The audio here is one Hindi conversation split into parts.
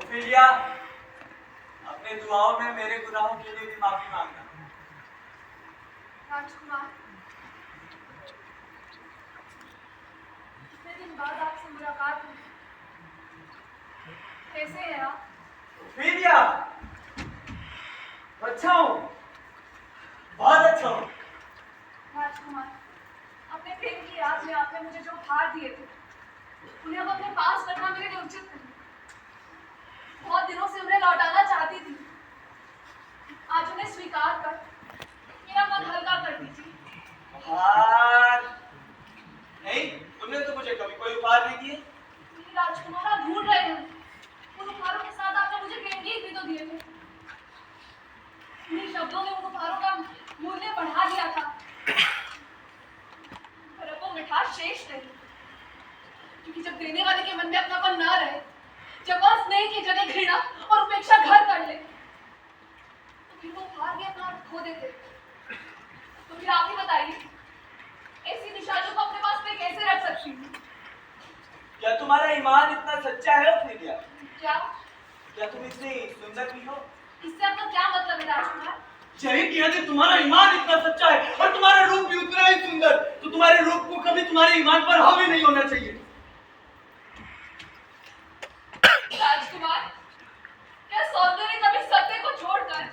ओफिलिया, अपने दुआओं में मेरे गुनाहों के लिए भी माफी मांगना। राजकुमार, कितने दिन बाद आपसे मुलाकात हुई। कैसे हैं आप? ओफिलिया, अच्छा हूँ, बहुत अच्छा हूँ। राजकुमार, अपने प्रेम की याद में आपने मुझे जो उपहार दिए थे, उन्हें अब अपने पास रखना मेरे लिए उचित नहीं। बहुत दिनों से उन्हें लौटाना चाहती थी। आज उन्हें स्वीकार कर मेरा मन हल्का कर दीजिए। उपहार नहीं, तुमने तो मुझे कभी कोई उपहार नहीं दिए। नहीं राजकुमार, आप भूल रहे हैं। उन उपहारों के साथ आपने मुझे प्रेम गीत भी तो दिए थे। उन्हीं शब्दों ने उन उपहारों का मूल्य बढ़ा दिया था, पर अब वो मिठास शेष नहीं। क्योंकि जब देने वाले के मन में अपनापन न रहे, जब वह स्नेह की जगह घृणा और उपेक्षा घर कर ले, तो फिर वो उपहार भी अपना अर्थ खो देते। तो फिर आप ही बताइए, ऐसी निशानियों को अपने पास मैं कैसे रख सकती हूँ? क्या तुम्हारा ईमान इतना सच्चा है ओफिलिया? क्या? क्या तुम इतनी सुंदर भी हो? इससे आपका क्या मतलब है राजकुमार? शरीर की यदि तुम्हारा ईमान इतना सच्चा है और तुम्हारा रूप भी उतना ही सुंदर, तो तुम्हारे रूप को कभी तुम्हारे ईमान पर हावी नहीं होना चाहिए। राजकुमार, क्या सौंदर्य कभी सत्य को छोड़कर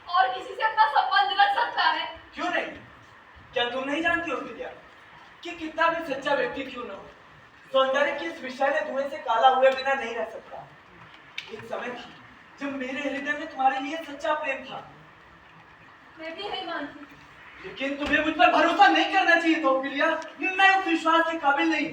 और किसी से अपना संबंध रख सकता है? क्यों नहीं? क्या तुम नहीं जानती हो विद्या कि कितना भी सच्चा व्यक्ति क्यों न हो, सौंदर्य की इस विषैले धुएं से काला हुए बिना नहीं रह सकता। एक समय था जब मेरे हृदय में तुम्हारे लिए सच्चा प्रेम था। मैं भी नहीं मानती। लेकिन तुम्हें मुझ पर भरोसा नहीं करना चाहिए था ओफिलिया। मैं उस विश्वास के काबिल नहीं।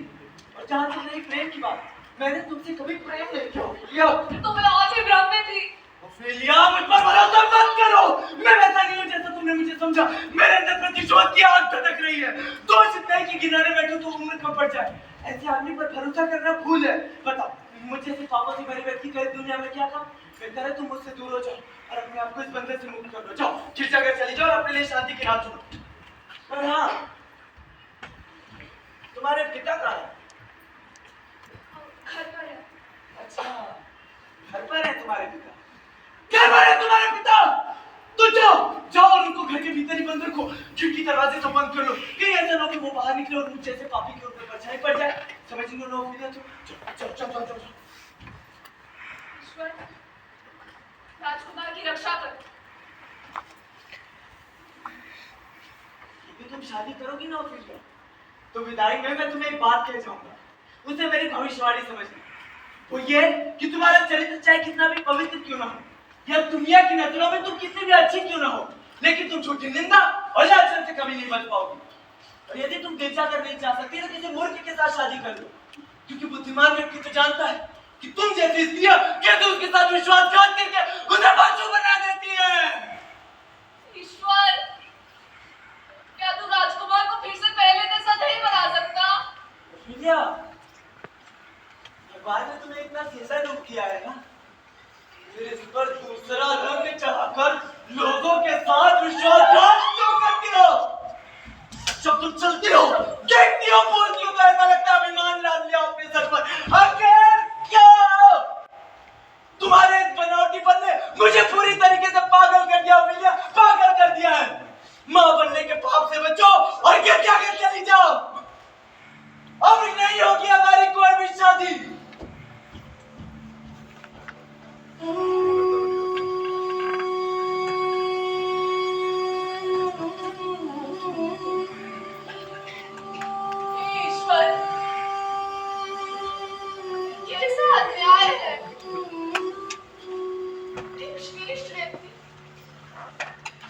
और जहाँ तक रही प्रेम की बात, मैंने तुमसे कभी प्रेम नहीं किया ओफिलिया। तो मैं और भी भ्रम में थी। ओफिलिया, मुझ पर भरोसा मत करो। मैं वैसा नहीं हूँ जैसा तुमने मुझे समझा। मेरे अंदर प्रतिशोध की आग धधक रही है। तो इतने की किनारे बैठो तो उम्र कम पड़ जाए। ऐसे आदमी पर भरोसा करना भूल है। बताओ, मुझे से पापों से भरी व्यक्ति का दुनिया में क्या काम? बेहतर है तुम मुझसे दूर हो जाओ और अपने आप को इस बंधन से मुक्त कर लो। जाओ, गिरजाघर चली जाओ और अपने लिए शांति की राह चुनो। पर हाँ, तुम्हारे पिता कहाँ हैं? घर पर है। अच्छा, घर पर है तुम्हारे पिता। घर पर है तुम्हारे पिता? तो जाओ जाओ और उनको घर के भीतर ही बंद रखो। खिड़की दरवाजे तो बंद कर लो। कहीं ऐसा ना हो कि वो बाहर निकले और मुझ जैसे पापी के ऊपर परछाई पड़ जाए। समझ लो ना ओफिलिया? चलो चलो चलो चलो। ईश्वर, राजकुमार की रक्षा कर। यदि तुम शादी करोगी ना ओफिलिया, तो विदाई में मैं तुम्हें एक बात कह जाऊंगा। उसे मेरी भविष्यवाणी समझना। वो ये कि तुम्हारा चरित्र चाहे कितना भी पवित्र क्यों ना हो, या दुनिया की नजरों में तुम कितनी भी अच्छी क्यों ना हो, लेकिन तुम झूठी निंदा और लांछन से कभी नहीं बच पाओगी। और यदि तुम गिरजाघर नहीं जा सकती तो किसी मूर्ख के साथ शादी कर लो। क्योंकि बुद्धिमान व्यक्ति तो जानता है कि तुम जैसी स्त्रियां कैसे उसके साथ विश्वासघात करके उसे बच्चों बना देती है। ईश्वर, क्या तू राजकुमार को फिर से पहले जैसा नहीं बना सकता? विद्या, बाद में तुमने इतना सीधा दुख किया है ना, फिर इस पर दूसरा रंग चढ़ाकर लोगों के साथ विश्वासघात क्यों करती हो? जब तुम चलती हो, देखती हो, बोलती हो, तो ऐसा लगता है अभिमान लाद लिया अपने सर पर। आखिर क्या? तुम्हारे इस बनावटीपन ने मुझे पूरी तरीके से पागल कर दिया विलिया, पागल कर दिया है। माँ बनने के पाप से बचो और गिरजाघर चली जाओ। अब नहीं होगी हमारी कोई भी शादी। ईश्वर, कैसा अन्याय है। एक श्रेष्ठ व्यक्ति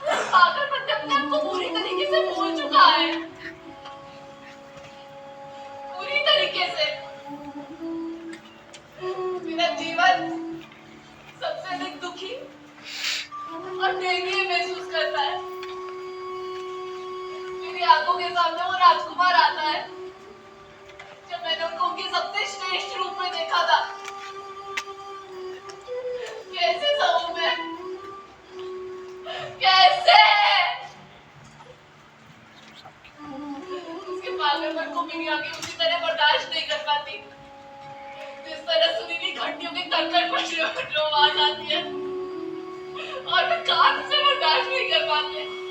उस पागलपन में अपने आप को पूरी तरीके से भूल चुका है। पूरी तरीके से। मेरा जीवन सबसे अधिक दुखी और दयनीय महसूस करता है। मेरी आंखों के सामने वो राजकुमार आता है जब मैंने उनको उनके सबसे श्रेष्ठ रूप में देखा था। कैसे सहूं मैं? कैसे? उसके पागलपन को मेरी आंखें उसी तरह बर्दाश्त नहीं कर पाती जिस तरह सुनीली घंटियों के कंकड़ पटरियों में जो आवाज आती है और मैं कान से बर्दाश्त नहीं कर पाती है।